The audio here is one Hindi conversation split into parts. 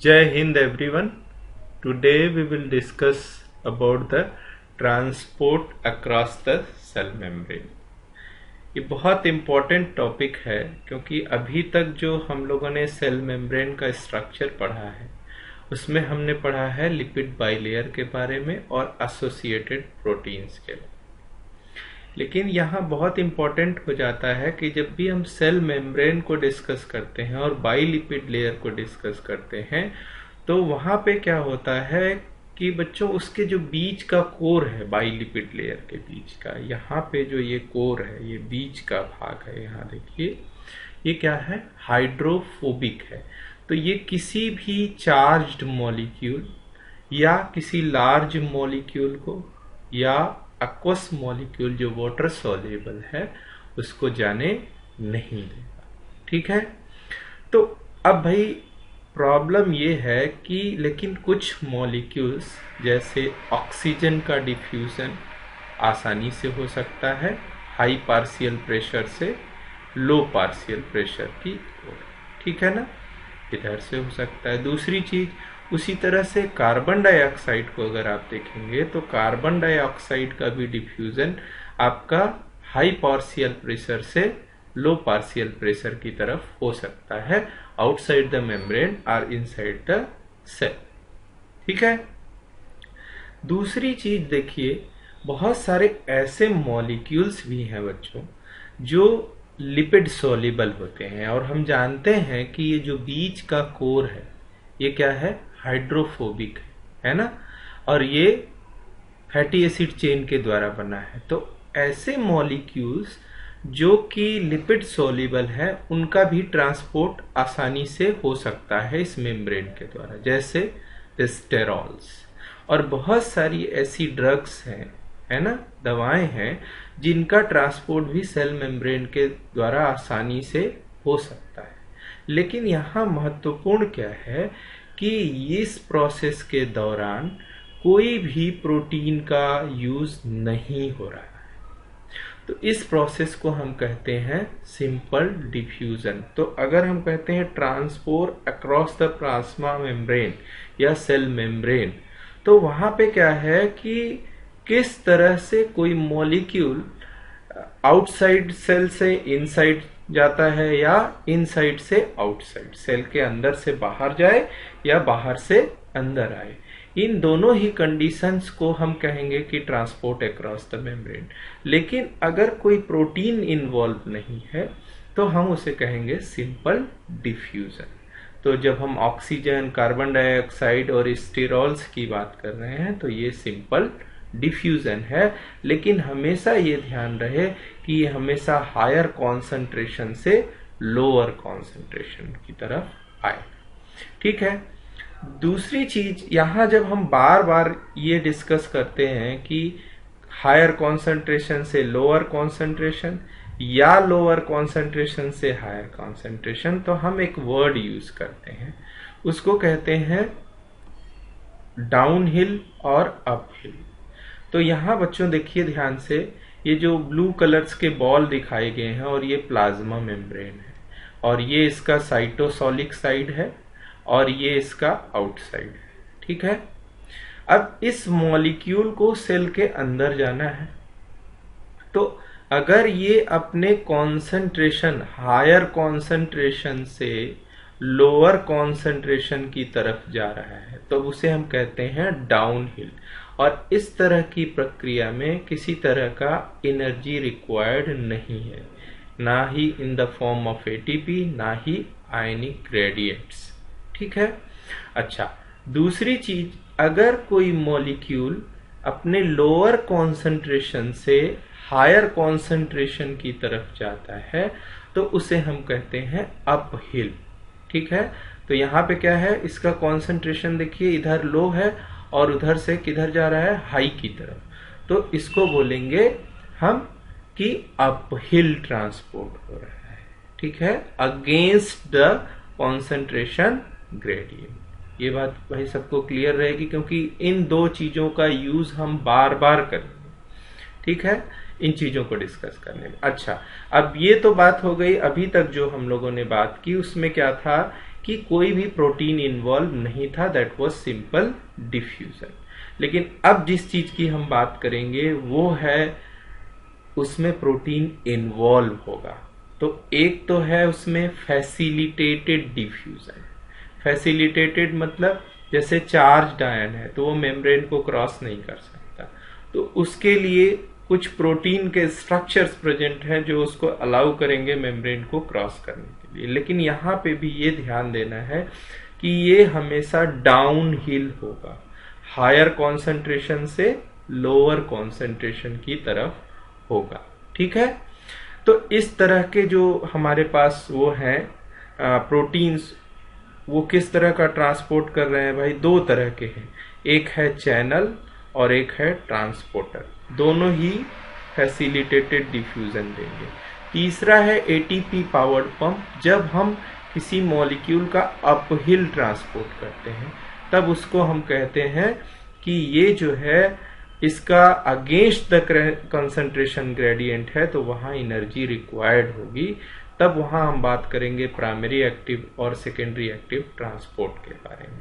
Jai Hind everyone. Today we will discuss about the transport across the cell membrane. ये बहुत इम्पोर्टेंट टॉपिक है क्योंकि अभी तक जो हम लोगों ने सेल मेम्ब्रेन का स्ट्रक्चर पढ़ा है उसमें हमने पढ़ा है लिपिड बाइलेयर के बारे में और एसोसिएटेड प्रोटीन्स के बारे में। लेकिन यहाँ बहुत इम्पोर्टेंट हो जाता है कि जब भी हम सेल मेम्ब्रेन को डिस्कस करते हैं और बाइलिपिड लेयर को डिस्कस करते हैं तो वहाँ पे क्या होता है कि बच्चों उसके जो बीच का कोर है बाइलिपिड लेयर के बीच का, यहाँ पे जो ये कोर है, ये बीच का भाग है, यहाँ देखिए ये क्या है, हाइड्रोफोबिक है। तो ये किसी भी चार्ज्ड मॉलिक्यूल या किसी लार्ज मॉलिक्यूल को या एक्वस मॉलिक्यूल जो वाटर सॉल्युबल है उसको जाने नहीं देगा। ठीक है, तो अब भाई प्रॉब्लम ये है कि लेकिन कुछ मॉलिक्यूल्स जैसे ऑक्सीजन का डिफ्यूजन आसानी से हो सकता है हाई पार्शियल प्रेशर से लो पार्शियल प्रेशर की ओर। ठीक है ना, इधर से हो सकता है। दूसरी चीज, उसी तरह से कार्बन डाइऑक्साइड को अगर आप देखेंगे तो कार्बन डाइऑक्साइड का भी डिफ्यूजन आपका हाई पार्शियल प्रेशर से लो पार्शियल प्रेशर की तरफ हो सकता है आउटसाइड द मेम्ब्रेन और इनसाइड द सेल। ठीक है, दूसरी चीज देखिए, बहुत सारे ऐसे मॉलिक्यूल्स भी हैं बच्चों जो लिपिड सोल्यूबल होते हैं और हम जानते हैं कि ये जो बीच का कोर है ये क्या है, हाइड्रोफोबिक है ना, और ये फैटी एसिड चेन के द्वारा बना है। तो ऐसे मॉलिक्यूल्स जो कि लिपिड सोल्यूबल है उनका भी ट्रांसपोर्ट आसानी से हो सकता है इस मेम्ब्रेन के द्वारा, जैसे स्टेरॉल्स। और बहुत सारी ऐसी ड्रग्स हैं, है ना, दवाएं हैं जिनका ट्रांसपोर्ट भी सेल मेम्ब्रेन के द्वारा आसानी से हो सकता है। लेकिन यहाँ महत्वपूर्ण क्या है कि इस प्रोसेस के दौरान कोई भी प्रोटीन का यूज नहीं हो रहा है। तो इस प्रोसेस को हम कहते हैं सिंपल डिफ्यूजन। तो अगर हम कहते हैं transport across the plasma membrane या सेल मेम्ब्रेन, तो वहां पे क्या है कि किस तरह से कोई मॉलिक्यूल आउटसाइड सेल से इनसाइड जाता है या इनसाइड से आउटसाइड, सेल के अंदर से बाहर जाए या बाहर से अंदर आए, इन दोनों ही कंडीशंस को हम कहेंगे कि ट्रांसपोर्ट अक्रॉस द मेम्ब्रेन। लेकिन अगर कोई प्रोटीन इन्वॉल्व नहीं है तो हम उसे कहेंगे सिंपल डिफ्यूजन। तो जब हम ऑक्सीजन, कार्बन डाइऑक्साइड और स्टेरॉल्स की बात कर रहे हैं तो ये सिंपल डिफ्यूजन है। लेकिन हमेशा ये ध्यान रहे कि ये हमेशा हायर कॉन्सेंट्रेशन से लोअर कॉन्सेंट्रेशन की तरफ आए। ठीक है, दूसरी चीज यहां जब हम बार बार ये डिस्कस करते हैं कि हायर कॉन्सेंट्रेशन से लोअर कॉन्सेंट्रेशन या लोअर कॉन्सेंट्रेशन से हायर कॉन्सेंट्रेशन, तो हम एक वर्ड यूज करते हैं, उसको कहते हैं डाउन हिल और अप हिल। तो यहाँ बच्चों देखिए ध्यान से, ये जो ब्लू कलर्स के बॉल दिखाए गए हैं और ये प्लाज्मा मेम्ब्रेन है और ये इसका साइटोसोलिक साइड है और ये इसका आउटसाइड है। ठीक है, अब इस मॉलिक्यूल को सेल के अंदर जाना है, तो अगर ये अपने कॉन्सेंट्रेशन हायर कॉन्सेंट्रेशन से लोअर कॉन्सेंट्रेशन की तरफ जा रहा है तो उसे हम कहते हैं डाउन हिल। और इस तरह की प्रक्रिया में किसी तरह का एनर्जी रिक्वायर्ड नहीं है, ना ही in the form of ATP, ना ही आयनिक ग्रेडियंट्स। ठीक है, अच्छा, दूसरी चीज, अगर कोई मॉलिक्यूल अपने लोअर कॉन्सेंट्रेशन से हायर कॉन्सेंट्रेशन की तरफ जाता है तो उसे हम कहते हैं अप हिल। ठीक है, तो यहाँ पे क्या है, इसका कॉन्सेंट्रेशन देखिए इधर लो है और उधर से किधर जा रहा है, हाई की तरफ, तो इसको बोलेंगे हम कि अप हिल ट्रांसपोर्ट हो रहा है। ठीक है, अगेंस्ट द कॉन्सेंट्रेशन ग्रेडियंट। ये बात भाई सबको क्लियर रहेगी क्योंकि इन दो चीजों का यूज हम बार बार करेंगे। ठीक है, इन चीजों को डिस्कस करने में। अच्छा, अब ये तो बात हो गई, अभी तक जो हम लोगों ने बात की उसमें क्या था कि कोई भी प्रोटीन इन्वॉल्व नहीं था, दैट वाज सिंपल डिफ्यूजन। लेकिन अब जिस चीज की हम बात करेंगे वो है उसमें प्रोटीन इन्वॉल्व होगा। तो एक तो है उसमें फैसिलिटेटेड डिफ्यूजन। फैसिलिटेटेड मतलब जैसे चार्ज्ड आयन है तो वो मेम्ब्रेन को क्रॉस नहीं कर सकता, तो उसके लिए कुछ प्रोटीन के स्ट्रक्चर्स प्रेजेंट हैं जो उसको अलाउ करेंगे मेम्ब्रेन को क्रॉस करने के लिए। लेकिन यहाँ पे भी ये ध्यान देना है कि ये हमेशा डाउन हिल होगा, हायर कॉन्सेंट्रेशन से लोअर कॉन्सेंट्रेशन की तरफ होगा। ठीक है, तो इस तरह के जो हमारे पास वो हैं प्रोटीन्स, वो किस तरह का ट्रांसपोर्ट कर रहे हैं भाई? दो तरह के हैं, एक है चैनल और एक है ट्रांसपोर्टर। दोनों ही फैसिलिटेटेड डिफ्यूजन देंगे। तीसरा है एटीपी पावर्ड पंप। जब हम किसी मॉलिक्यूल का अपहिल ट्रांसपोर्ट करते हैं तब उसको हम कहते हैं कि ये जो है इसका अगेंस्ट द कंसंट्रेशन ग्रेडियंट है, तो वहां एनर्जी रिक्वायर्ड होगी। तब वहां हम बात करेंगे प्राइमरी एक्टिव और सेकेंडरी एक्टिव ट्रांसपोर्ट के बारे में।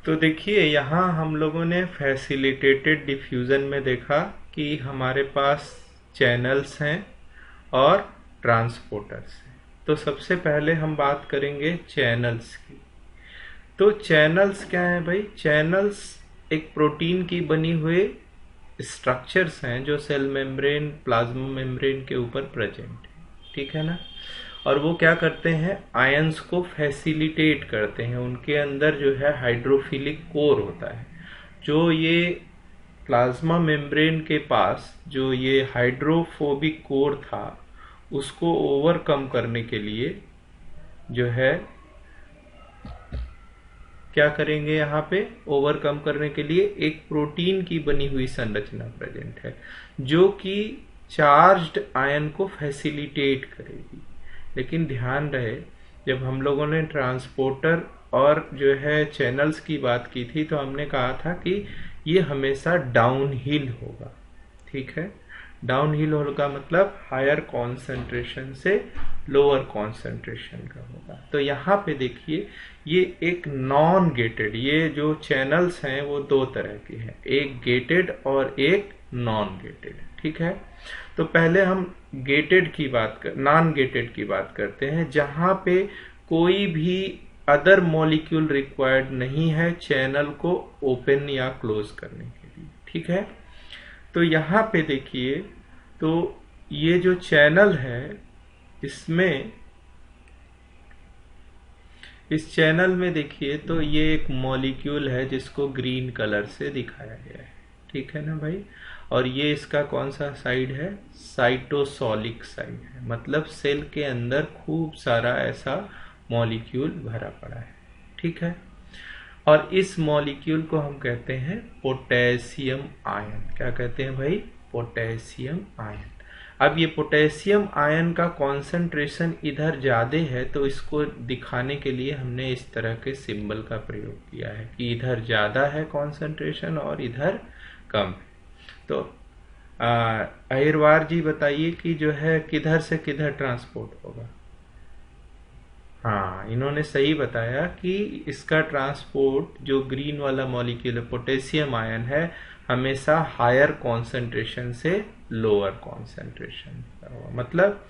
तो देखिए यहाँ हम लोगों ने फैसिलिटेटेड डिफ्यूजन में देखा कि हमारे पास चैनल्स हैं और ट्रांसपोर्टर्स हैं। तो सबसे पहले हम बात करेंगे चैनल्स की। तो चैनल्स क्या हैं भाई? चैनल्स एक प्रोटीन की बनी हुए स्ट्रक्चर्स हैं जो सेल मेम्ब्रेन, प्लाज्मा मेम्ब्रेन के ऊपर प्रेजेंट है। ठीक है ना? और वो क्या करते हैं? आयंस को फैसिलिटेट करते हैं। उनके अंदर जो है हाइड्रोफिलिक कोर होता है। जो ये प्लाज्मा मेम्ब्रेन के पास जो ये हाइड्रोफोबिक कोर था उसको ओवरकम करने के लिए जो है क्या करेंगे? यहाँ पे ओवरकम करने के लिए एक प्रोटीन की बनी हुई संरचना प्रेजेंट है जो कि चार्ज्ड आयन को फैसिलिटेट करेगी। लेकिन ध्यान रहे, जब हम लोगों ने ट्रांसपोर्टर और जो है चैनल्स की बात की थी तो हमने कहा था कि ये हमेशा डाउन हिल होगा। ठीक है, डाउन हिल होगा मतलब हायर कॉन्सेंट्रेशन से लोअर कॉन्सेंट्रेशन का होगा। तो यहाँ पे देखिए ये एक नॉन गेटेड, ये जो चैनल्स हैं वो दो तरह के हैं, एक गेटेड और एक नॉन गेटेड। ठीक है, तो पहले हम गेटेड की नॉन गेटेड की बात करते हैं, जहां पे कोई भी अदर मॉलिक्यूल रिक्वायर्ड नहीं है चैनल को ओपन या क्लोज करने के लिए। ठीक है, तो यहाँ पे देखिए, तो ये जो चैनल है इसमें, इस चैनल में देखिए तो ये एक मॉलिक्यूल है जिसको ग्रीन कलर से दिखाया गया है। ठीक है ना भाई? और ये इसका कौन सा साइड है? साइटोसोलिक साइड है, मतलब सेल के अंदर खूब सारा ऐसा मॉलिक्यूल भरा पड़ा है। ठीक है, और इस मॉलिक्यूल को हम कहते हैं पोटेशियम आयन। क्या कहते हैं भाई? Potassium ion. अब ये पोटेशियम आयन का कॉन्सेंट्रेशन इधर ज्यादा है तो इसको दिखाने के लिए हमने इस तरह के सिंबल का प्रयोग किया है कि इधर ज्यादा है कॉन्सेंट्रेशन और इधर कम है। तो अहिरवार जी बताइए कि जो है किधर से किधर ट्रांसपोर्ट होगा? हाँ, इन्होंने सही बताया कि इसका ट्रांसपोर्ट जो ग्रीन वाला मॉलिक्यूल है पोटेशियम आयन है हमेशा हायर कॉन्सेंट्रेशन से लोअर कॉन्सेंट्रेशन का होगा। मतलब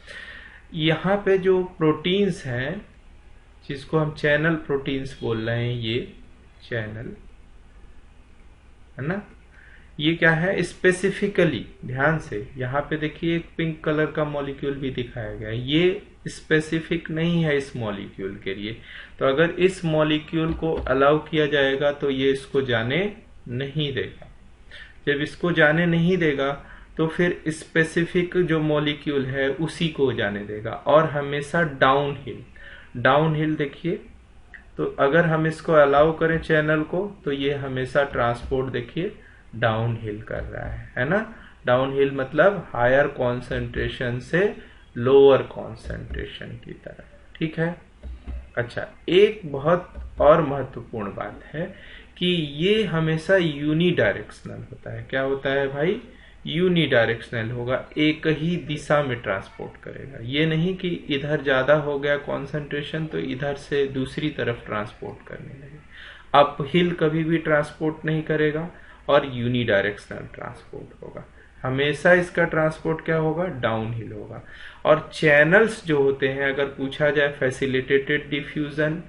यहाँ पे जो प्रोटीन्स हैं जिसको हम चैनल प्रोटीन्स बोल रहे हैं, ये चैनल है ना, ये क्या है? स्पेसिफिकली ध्यान से यहाँ पे देखिए एक पिंक कलर का मॉलिक्यूल भी दिखाया गया है, ये स्पेसिफिक नहीं है इस मॉलिक्यूल के लिए। तो अगर इस मॉलिक्यूल को अलाउ किया जाएगा तो ये इसको जाने नहीं देगा। जब इसको जाने नहीं देगा तो फिर स्पेसिफिक जो मॉलिक्यूल है उसी को जाने देगा, और हमेशा डाउन हिल देखिए, तो अगर हम इसको अलाउ करें चैनल को तो ये हमेशा ट्रांसपोर्ट देखिए डाउन हिल कर रहा है ना? डाउन हिल मतलब हायर कॉन्सेंट्रेशन से लोअर कॉन्सेंट्रेशन की तरफ। ठीक है, अच्छा, एक बहुत और महत्वपूर्ण बात है कि ये हमेशा यूनिडायरेक्शनल होता है। क्या होता है भाई? यूनिडायरेक्शनल होगा, एक ही दिशा में ट्रांसपोर्ट करेगा। ये नहीं कि इधर ज़्यादा हो गया कॉन्सेंट्रेशन तो इधर से दूसरी तरफ ट्रांसपोर्ट करने लगे। अप हिल कभी भी ट्रांसपोर्ट नहीं करेगा और यूनिडायरेक्शनल ट्रांसपोर्ट होगा। हमेशा इसका ट्रांसपोर्ट क्या होगा, डाउन हिल होगा। और चैनल्स जो होते हैं, अगर पूछा जाए फैसिलिटेटेड डिफ्यूजन,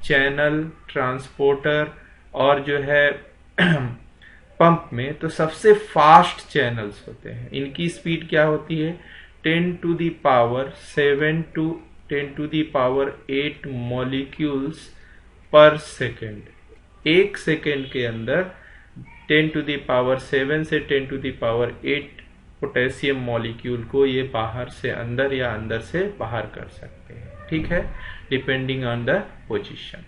चैनल, ट्रांसपोर्टर और जो है पंप में, तो सबसे फास्ट चैनल्स होते हैं। इनकी स्पीड क्या होती है, 10 to the power 7 to 10 to the power 8 molecules पर सेकेंड। एक सेकेंड के अंदर 10 to the power 7 से 10 to the power 8 potassium molecule को ये बाहर से अंदर या अंदर से बाहर कर सकते हैं, ठीक है, डिपेंडिंग ऑन द पोजीशन।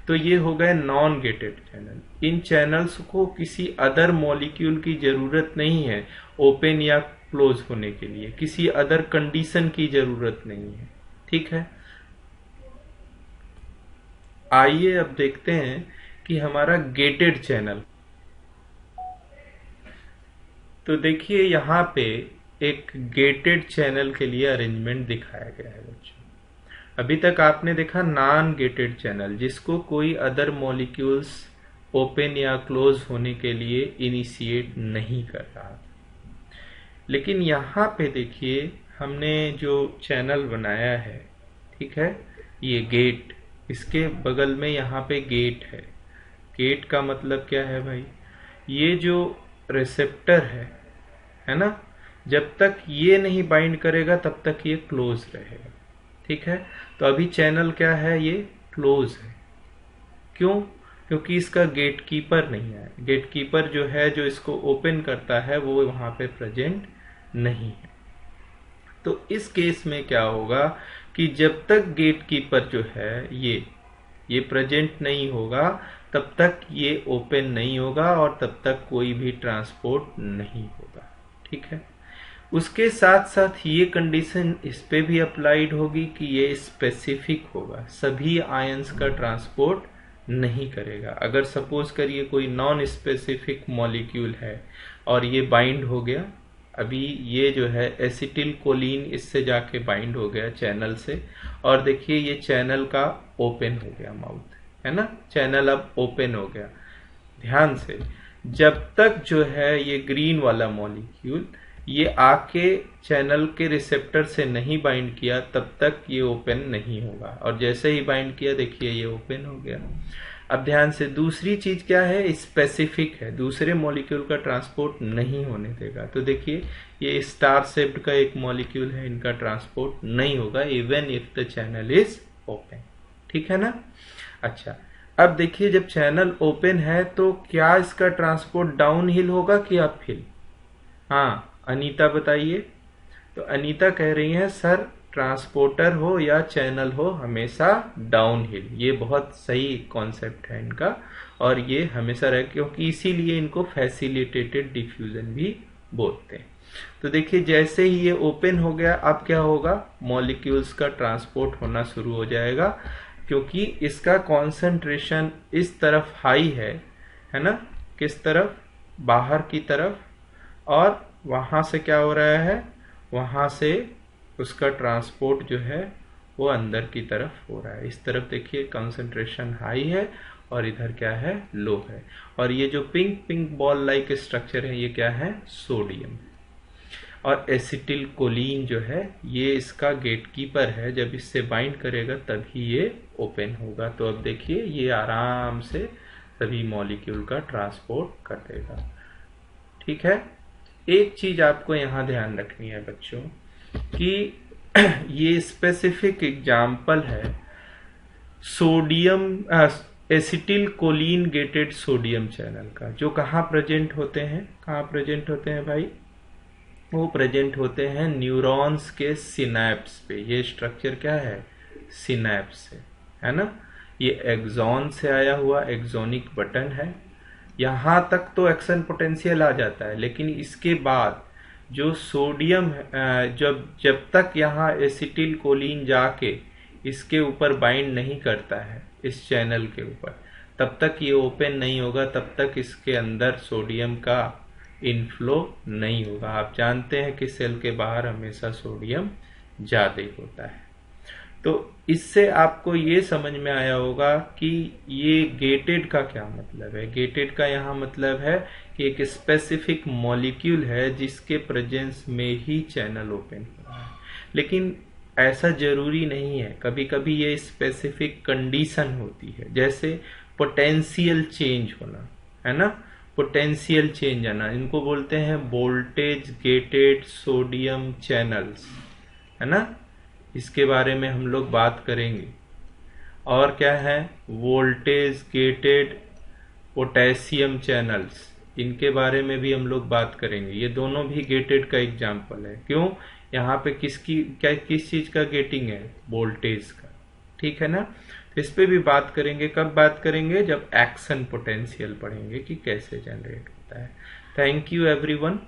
तो ये हो गए नॉन गेटेड चैनल। इन चैनल्स को किसी अदर मॉलिक्यूल की जरूरत नहीं है ओपन या क्लोज होने के लिए, किसी अदर कंडीशन की जरूरत नहीं है, ठीक है। आइए अब देखते हैं कि हमारा गेटेड चैनल। तो देखिए यहाँ पे एक गेटेड चैनल के लिए अरेंजमेंट दिखाया गया है बच्चों। अभी तक आपने देखा नॉन गेटेड चैनल, जिसको कोई अदर मॉलिक्यूल्स ओपन या क्लोज होने के लिए इनिशिएट नहीं कर रहा। लेकिन यहाँ पे देखिए हमने जो चैनल बनाया है, ठीक है, ये गेट, इसके बगल में यहाँ पे गेट है। गेट का मतलब क्या है भाई, ये जो रिसेप्टर है ना, जब तक ये नहीं बाइंड करेगा तब तक ये क्लोज रहेगा, ठीक है। तो अभी चैनल क्या है, ये क्लोज है। क्यों? क्योंकि इसका गेट कीपर नहीं है। गेट कीपर जो है, जो इसको ओपन करता है, वो वहां पे प्रेजेंट नहीं है। तो इस केस में क्या होगा कि जब तक गेट कीपर जो है ये प्रेजेंट नहीं होगा, तब तक ये ओपन नहीं होगा और तब तक कोई भी ट्रांसपोर्ट नहीं होगा, ठीक है। उसके साथ साथ ये कंडीशन इस पे भी अप्लाइड होगी कि ये स्पेसिफिक होगा, सभी आयंस का ट्रांसपोर्ट नहीं करेगा। अगर सपोज करिए कोई नॉन स्पेसिफिक मॉलिक्यूल है और ये बाइंड हो गया, अभी ये जो है एसिटिल कोलिन इससे जाके बाइंड हो गया चैनल से, और देखिए ये चैनल का ओपन हो गया माउथ, है ना, चैनल अब ओपन हो गया। ध्यान से, जब तक जो है ये ग्रीन वाला मॉलिक्यूल ये आके चैनल के रिसेप्टर से नहीं बाइंड किया, तब तक ये ओपन नहीं होगा, और जैसे ही बाइंड किया देखिए ये ओपन हो गया। अब ध्यान से, दूसरी चीज क्या है, स्पेसिफिक है, दूसरे मॉलिक्यूल का ट्रांसपोर्ट नहीं होने देगा। तो देखिए ये स्टार शेप्ड का एक मॉलिक्यूल है, इनका ट्रांसपोर्ट नहीं होगा even if the channel is open, ठीक है ना। अच्छा, अब देखिए जब चैनल ओपन है तो क्या इसका ट्रांसपोर्ट डाउन हिल होगा कि अप हिल? हाँ, अनीता बताइए। तो अनीता कह रही है सर ट्रांसपोर्टर हो या चैनल हो हमेशा डाउन हिल। ये बहुत सही कॉन्सेप्ट है इनका, और ये हमेशा रहे, क्योंकि इसीलिए इनको फैसिलिटेटेड डिफ्यूजन भी बोलते हैं। तो देखिए जैसे ही ये ओपन हो गया, अब क्या होगा, मॉलिक्यूल्स का ट्रांसपोर्ट होना शुरू हो जाएगा, क्योंकि इसका कॉन्सेंट्रेशन इस तरफ हाई है ना, किस तरफ, बाहर की तरफ, और वहां से क्या हो रहा है, वहां से उसका ट्रांसपोर्ट जो है वो अंदर की तरफ हो रहा है। इस तरफ देखिए कंसंट्रेशन हाई है और इधर क्या है, लो है। और ये जो pink pink ball like structure है, ये क्या है, सोडियम। और एसिटिल कोलिन जो है ये इसका गेटकीपर है, जब इससे बाइंड करेगा तभी ये ओपन होगा। तो अब देखिए ये आराम से सभी मॉलिक्यूल का ट्रांसपोर्ट कर देगा, ठीक है। एक चीज आपको यहां ध्यान रखनी है बच्चों कि ये स्पेसिफिक एग्जाम्पल है sodium acetylcholine gated sodium channel का, जो कहाँ प्रेजेंट होते हैं, कहाँ प्रेजेंट होते हैं भाई, वो प्रेजेंट होते हैं न्यूरॉन्स के सिनैप्स पे। ये स्ट्रक्चर क्या है, सिनैप्स है ना। ये एक्सॉन से आया हुआ एक्सोनिक बटन है। यहां तक तो एक्शन पोटेंशियल आ जाता है, लेकिन इसके बाद जो सोडियम जब तक यहाँ एसिटिल कोलिन जाके इसके ऊपर बाइंड नहीं करता है, इस चैनल के ऊपर, तब तक ये ओपन नहीं होगा, तब तक इसके अंदर सोडियम का इनफ्लो नहीं होगा। आप जानते हैं कि सेल के बाहर हमेशा सोडियम ज्यादा होता है। तो इससे आपको ये समझ में आया होगा कि ये गेटेड का क्या मतलब है। गेटेड का यहाँ मतलब है कि एक स्पेसिफिक मॉलिक्यूल है जिसके प्रेजेंस में ही चैनल ओपन हो रहा है। लेकिन ऐसा जरूरी नहीं है, कभी कभी ये स्पेसिफिक कंडीशन होती है, जैसे पोटेंशियल चेंज होना, है ना। पोटेंशियल चेंज आना, इनको बोलते हैं वोल्टेज गेटेड सोडियम चैनल्स, है ना। इसके बारे में हम लोग बात करेंगे। और क्या है, वोल्टेज गेटेड पोटेशियम चैनल्स, इनके बारे में भी हम लोग बात करेंगे। ये दोनों भी गेटेड का एग्जाम्पल है। क्यों, यहाँ पे किस चीज का गेटिंग है, वोल्टेज का, ठीक है ना। तो इस पे भी बात करेंगे। कब बात करेंगे, जब एक्शन पोटेंशियल पढ़ेंगे कि कैसे जनरेट होता है। Thank you everyone.